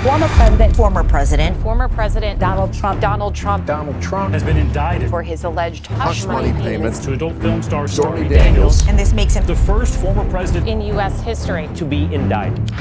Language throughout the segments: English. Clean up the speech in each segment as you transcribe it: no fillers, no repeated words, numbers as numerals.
Former president. Former president. Former President Donald Trump. Donald Trump Donald Trump has been indicted for his alleged hush money payments to adult film star Stormy Daniels. And this makes him the first former president in U.S. history to be indicted.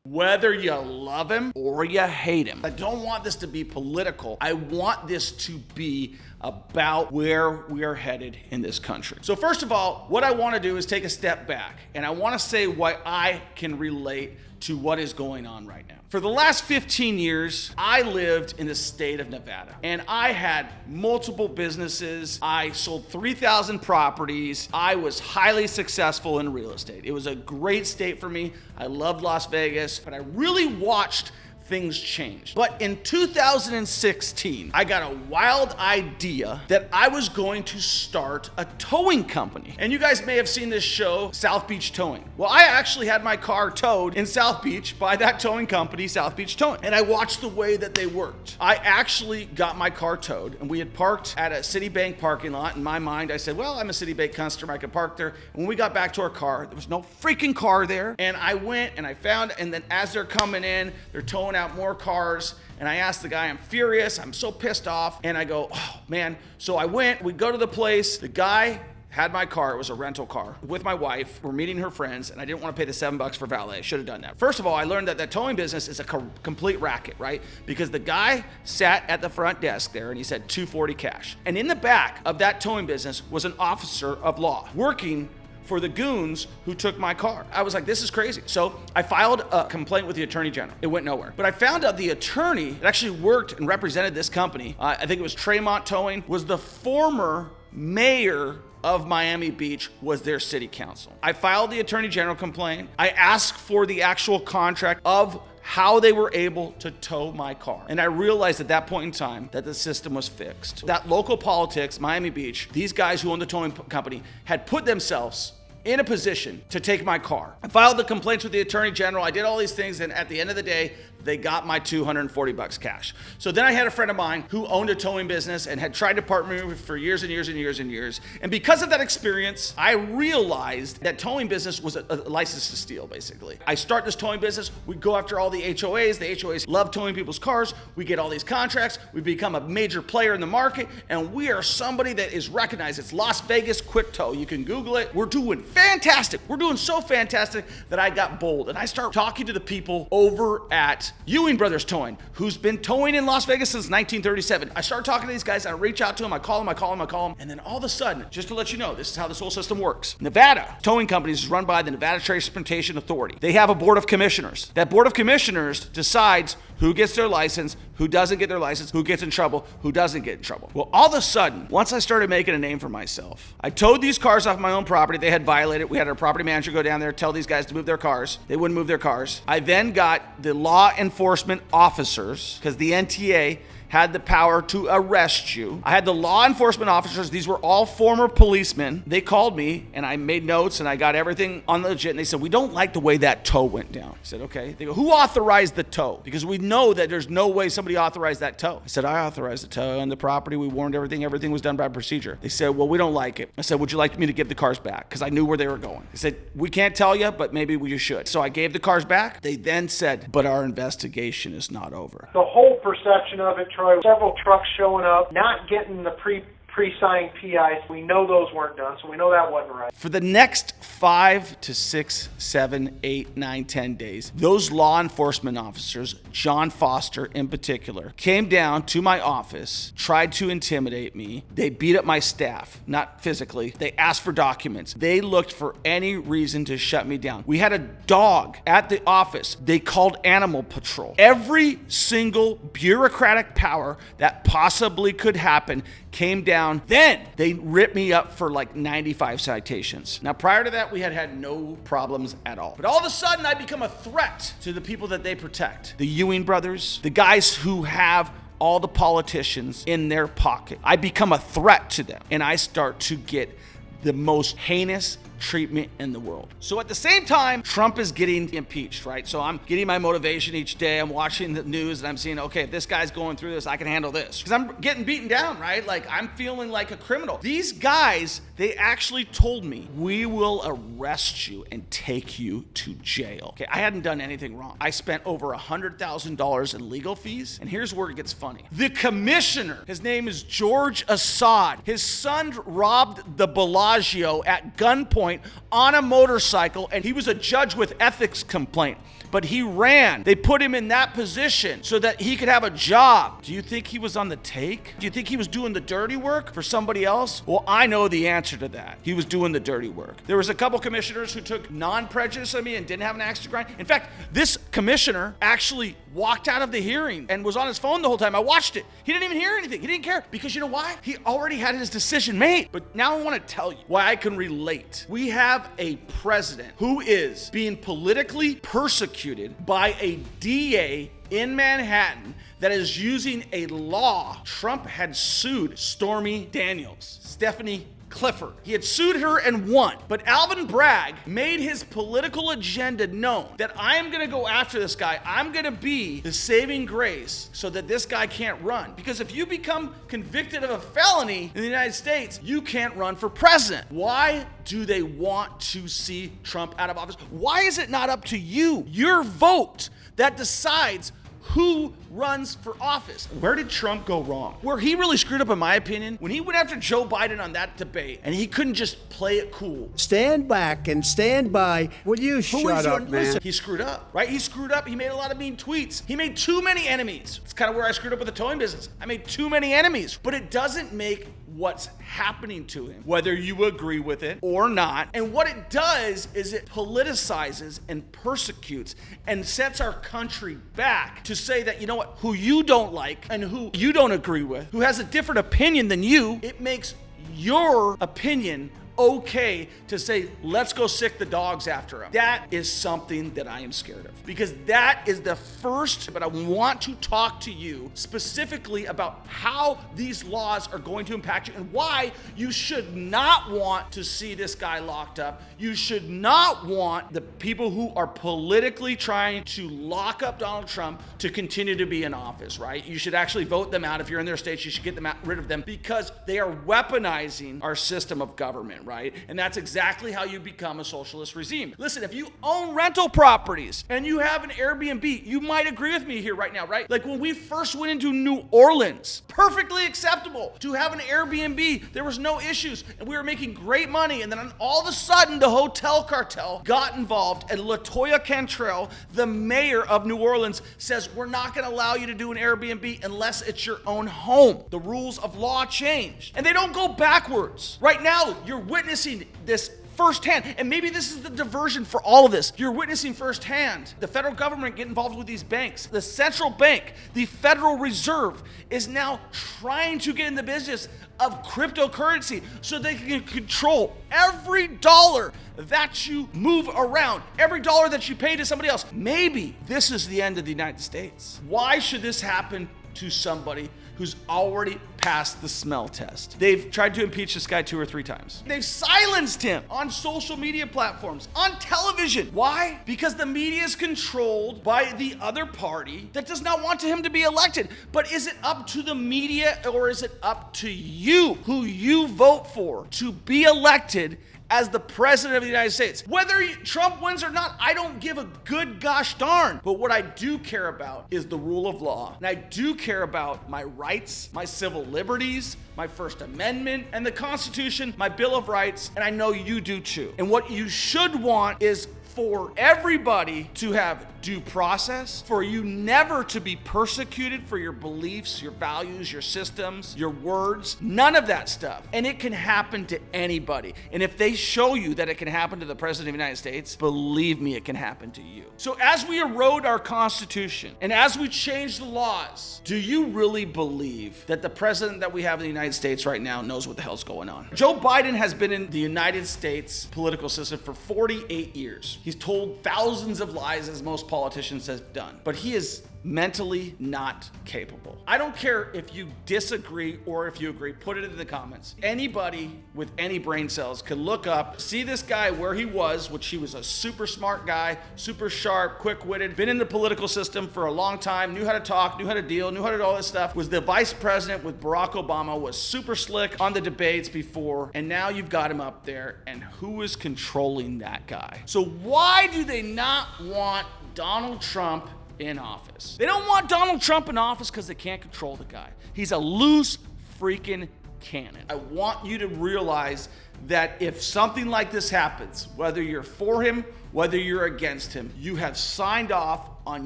Whether you love him or you hate him, I don't want this to be political. I want this to be about where we are headed in this country. So first of all, what I want to do is take a step back, and I want to say why I can relate to what is going on right now. For the last 15 years, I lived in the state of Nevada, and I had multiple businesses. I sold 3,000 properties. I was highly successful in real estate. It was a great state for me. I loved Las Vegas, but I really watched things changed. But in 2016, I got a wild idea that I was going to start a towing company. And you guys may have seen this show, South Beach Towing. Well, I actually had my car towed in South Beach by that towing company, South Beach Towing. And I watched the way that they worked. I actually got my car towed, and we had parked at a Citibank parking lot. In my mind, I said, well, I'm a Citibank customer, I could park there. And when we got back to our car, there was no freaking car there. And I went and I found, and then as they're coming in, they're towing out more cars, and I asked the guy, I'm furious, I'm so pissed off, and I go, oh man. So I went, we go to the place, the guy had my car, it was a rental car, with my wife, we're meeting her friends, and I didn't want to pay the $7 for valet, I should have done that. First of all, I learned that towing business is a complete racket, right? Because the guy sat at the front desk there, and he said $240 cash. And in the back of that towing business was an officer of law, working for the goons who took my car. I was like, this is crazy. So I filed a complaint with the attorney general. It went nowhere. But I found out the attorney that actually worked and represented this company, I think it was Tremont Towing, was the former mayor of Miami Beach, was their city council. I filed the attorney general complaint. I asked for the actual contract of how they were able to tow my car. And I realized at that point in time that the system was fixed. That local politics, Miami Beach, these guys who owned the towing company had put themselves in a position to take my car. I filed the complaints with the attorney general. I did all these things, and at the end of the day, they got my $240 cash. So then I had a friend of mine who owned a towing business and had tried to partner with me for years and years and years and years. And because of that experience, I realized that towing business was a license to steal, basically. I start this towing business, we go after all the HOAs. The HOAs love towing people's cars. We get all these contracts. We become a major player in the market, and we are somebody that is recognized. It's Las Vegas Quick Tow. You can Google it. We're doing fantastic. We're doing so fantastic that I got bold, and I start talking to the people over at Ewing Brothers Towing, who's been towing in Las Vegas since 1937. I start talking to these guys, I reach out to them, I call them, and then all of a sudden, just to let you know, this is how this whole system works. Nevada Towing Companies is run by the Nevada Transportation Authority. They have a board of commissioners. That board of commissioners decides who gets their license, who doesn't get their license, who gets in trouble, who doesn't get in trouble. Well, all of a sudden, once I started making a name for myself, I towed these cars off my own property. They had violated. We had our property manager go down there, tell these guys to move their cars. They wouldn't move their cars. I then got the law enforcement officers, because the NTA had the power to arrest you. I had the law enforcement officers. These were all former policemen. They called me, and I made notes, and I got everything on the legit, and they said, we don't like the way that tow went down. I said, okay. They go, who authorized the tow? Because we know that there's no way somebody authorized that tow. I said, I authorized the tow on the property. We warned everything was done by procedure. They said, well, we don't like it. I said, would you like me to give the cars back? Because I knew where they were going. They said, we can't tell you, but maybe we should. So I gave the cars back. They then said, but our investigation is not over. The whole perception of it, Troy, several trucks showing up, not getting the pre-signed PIs. We know those weren't done, so we know that wasn't right. For the next 5 to 6, 7, 8, 9, 10 days, those law enforcement officers, John Foster in particular, came down to my office, tried to intimidate me. They beat up my staff, not physically. They asked for documents. They looked for any reason to shut me down. We had a dog at the office. They called Animal Patrol. Every single bureaucratic power that possibly could happen came down. Then they ripped me up for like 95 citations. Now, prior to that, we had no problems at all. But all of a sudden, I become a threat to the people that they protect. The Ewing brothers, the guys who have all the politicians in their pocket. I become a threat to them, and I start to get the most heinous treatment in the world. So at the same time, Trump is getting impeached, right? So I'm getting my motivation each day. I'm watching the news and I'm seeing, okay, if this guy's going through this, I can handle this. Because I'm getting beaten down, right? Like I'm feeling like a criminal. These guys, they actually told me, we will arrest you and take you to jail. Okay, I hadn't done anything wrong. I spent over $100,000 in legal fees. And here's where it gets funny. The commissioner, his name is George Assad. His son robbed the Bellagio at gunpoint on a motorcycle, and he was a judge with ethics complaint. But he ran. They put him in that position so that he could have a job. Do you think he was on the take? Do you think he was doing the dirty work for somebody else? Well, I know the answer to that. He was doing the dirty work. There was a couple commissioners who took non-prejudice on me and didn't have an axe to grind. In fact, this commissioner actually walked out of the hearing and was on his phone the whole time. I watched it. He didn't even hear anything. He didn't care because you know why? He already had his decision made. But now I want to tell you why I can relate. We have a president who is being politically persecuted by a DA in Manhattan that is using a law. Trump had sued Stormy Daniels, Stephanie Clifford. He had sued her and won. But Alvin Bragg made his political agenda known that I am going to go after this guy. I'm going to be the saving grace so that this guy can't run. Because if you become convicted of a felony in the United States, you can't run for president. Why do they want to see Trump out of office? Why is it not up to you, your vote, that decides who runs for office? Where did Trump go wrong? Where he really screwed up, in my opinion, when he went after Joe Biden on that debate and he couldn't just play it cool. Stand back and stand by. Will you shut up, man? He screwed up, right? He screwed up. He made a lot of mean tweets. He made too many enemies. It's kind of where I screwed up with the towing business. I made too many enemies, but it doesn't make what's happening to him, whether you agree with it or not. And what it does is it politicizes and persecutes and sets our country back to say that, you know what, who you don't like and who you don't agree with, who has a different opinion than you, it makes your opinion okay to say, let's go sick the dogs after him. That is something that I am scared of, because that is the first, but I want to talk to you specifically about how these laws are going to impact you and why you should not want to see this guy locked up. You should not want the people who are politically trying to lock up Donald Trump to continue to be in office, right? You should actually vote them out. If you're in their states, you should get them rid of them, because they are weaponizing our system of government, right? And that's exactly how you become a socialist regime. Listen, if you own rental properties and you have an Airbnb, you might agree with me here right now, right? Like when we first went into New Orleans, perfectly acceptable to have an Airbnb. There was no issues and we were making great money. And then all of a sudden, the hotel cartel got involved, and LaToya Cantrell, the mayor of New Orleans, says, we're not going to allow you to do an Airbnb unless it's your own home. The rules of law changed, and they don't go backwards. Right now, you're witnessing this firsthand, and maybe this is the diversion for all of this. You're witnessing firsthand the federal government get involved with these banks. The central bank, the Federal Reserve, is now trying to get in the business of cryptocurrency so they can control every dollar that you move around, every dollar that you pay to somebody else. Maybe this is the end of the United States. Why should this happen to somebody who's already passed the smell test? They've tried to impeach this guy 2 or 3 times. They've silenced him on social media platforms, on television. Why? Because the media is controlled by the other party that does not want him to be elected. But is it up to the media, or is it up to you, who you vote for, to be elected as the president of the United States? Whether Trump wins or not, I don't give a good gosh darn. But what I do care about is the rule of law. And I do care about my rights, my civil liberties, my First Amendment, and the Constitution, my Bill of Rights, and I know you do too. And what you should want is for everybody to have due process, for you never to be persecuted for your beliefs, your values, your systems, your words, none of that stuff. And it can happen to anybody. And if they show you that it can happen to the President of the United States, believe me, it can happen to you. So as we erode our Constitution and as we change the laws, do you really believe that the president that we have in the United States right now knows what the hell's going on? Joe Biden has been in the United States political system for 48 years. He's told thousands of lies, as most politicians have done, but he has mentally not capable. I don't care if you disagree or if you agree, put it in the comments. Anybody with any brain cells can look up, see this guy where he was, which he was a super smart guy, super sharp, quick-witted, been in the political system for a long time, knew how to talk, knew how to deal, knew how to do all this stuff, was the vice president with Barack Obama, was super slick on the debates before, and now you've got him up there, and who is controlling that guy? So why do they not want Donald Trump in office? They don't want Donald Trump in office because they can't control the guy. He's a loose freaking cannon. I want you to realize that if something like this happens, whether you're for him, whether you're against him, you have signed off on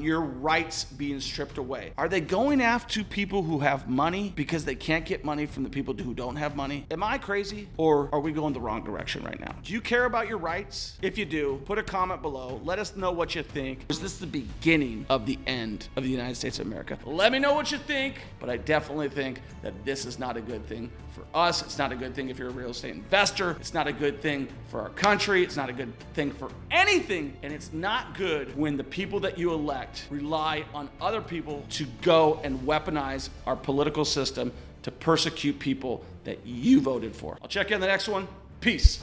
your rights being stripped away. Are they going after people who have money because they can't get money from the people who don't have money? Am I crazy, or are we going the wrong direction right now? Do you care about your rights? If you do, put a comment below. Let us know what you think. Is this the beginning of the end of the United States of America? Let me know what you think, but I definitely think that this is not a good thing for us. It's not a good thing if you're a real estate investor. It's not a good thing for our country. It's not a good thing for anything, and it's not good when the people that you elect rely on other people to go and weaponize our political system to persecute people that you voted for. I'll check you in the next one. Peace.